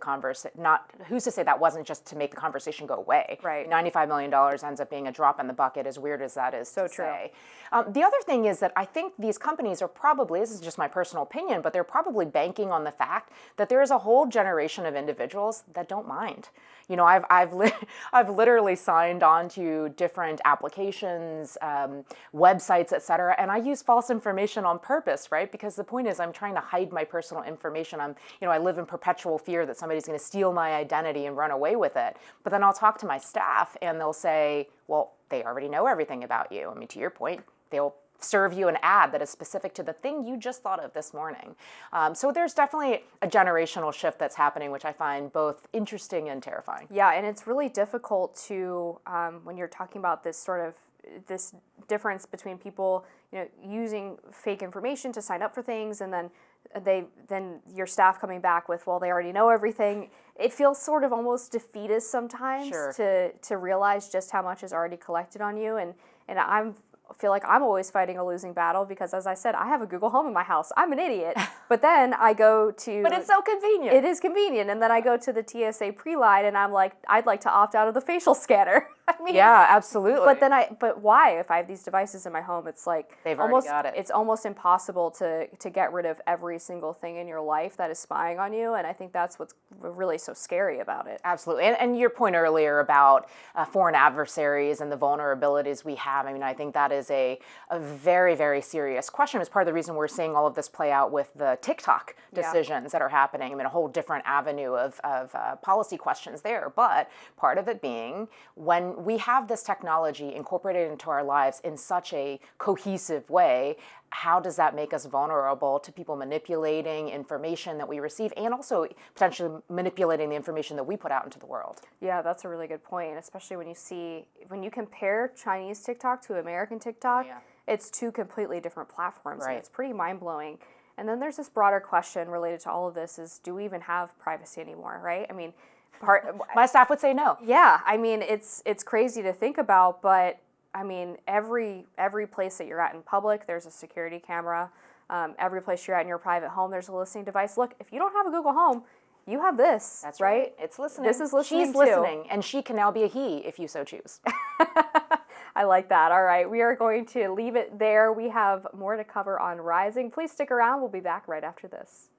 who's to say that wasn't just to make the conversation go away? Right. $95 million ends up being a drop in the bucket, as weird as that is to true. say. The other thing is that I think these companies are probably, this is just my personal opinion, but they're probably banking on the fact that there is a whole generation of individuals that don't mind. I've literally signed on to different applications, websites, et cetera, and I use false information on purpose, right? Because the point is I'm trying to hide my personal information. I live in perpetual fear that somebody's going to steal my identity and run away with it. But then I'll talk to my staff and they'll say, well, they already know everything about you. I mean, to your point, they'll serve you an ad that is specific to the thing you just thought of this morning. So there's definitely a generational shift that's happening, which I find both interesting and terrifying. Yeah, and it's really difficult to, when you're talking about this difference between people, using fake information to sign up for things, and then your staff coming back with, well, they already know everything. It feels sort of almost defeatist sometimes to realize just how much is already collected on you, and I feel like I'm always fighting a losing battle because, as I said, I have a Google Home in my house. I'm an idiot. But then I go to... But it's so convenient. It is convenient. And then I go to the TSA pre-line and I'm like, I'd like to opt out of the facial scanner. I mean, yeah, absolutely. But why? If I have these devices in my home, it's like... They've already got it. It's almost impossible to get rid of every single thing in your life that is spying on you. And I think that's what's really so scary about it. Absolutely. And your point earlier about foreign adversaries and the vulnerabilities we have, I mean, I think that is a very, very serious question. It's part of the reason we're seeing all of this play out with the TikTok decisions that are happening. I mean, a whole different avenue of policy questions there. But part of it being, when we have this technology incorporated into our lives in such a cohesive way, how does that make us vulnerable to people manipulating information that we receive and also potentially manipulating the information that we put out into the world? Yeah, that's a really good point, especially when you compare Chinese TikTok to American TikTok, it's two completely different platforms. Right. And it's pretty mind-blowing. And then there's this broader question related to all of this is, do we even have privacy anymore, right? I mean, my staff would say no. Yeah, I mean, it's crazy to think about, but I mean, every place that you're at in public, there's a security camera. Every place you're at in your private home, there's a listening device. Look, if you don't have a Google Home, You have this. That's right. It's listening. This is listening She's too. listening, and she can now be a he if you so choose. I like that. All right, we are going to leave it there. We have more to cover on Rising. Please stick around. We'll be back right after this.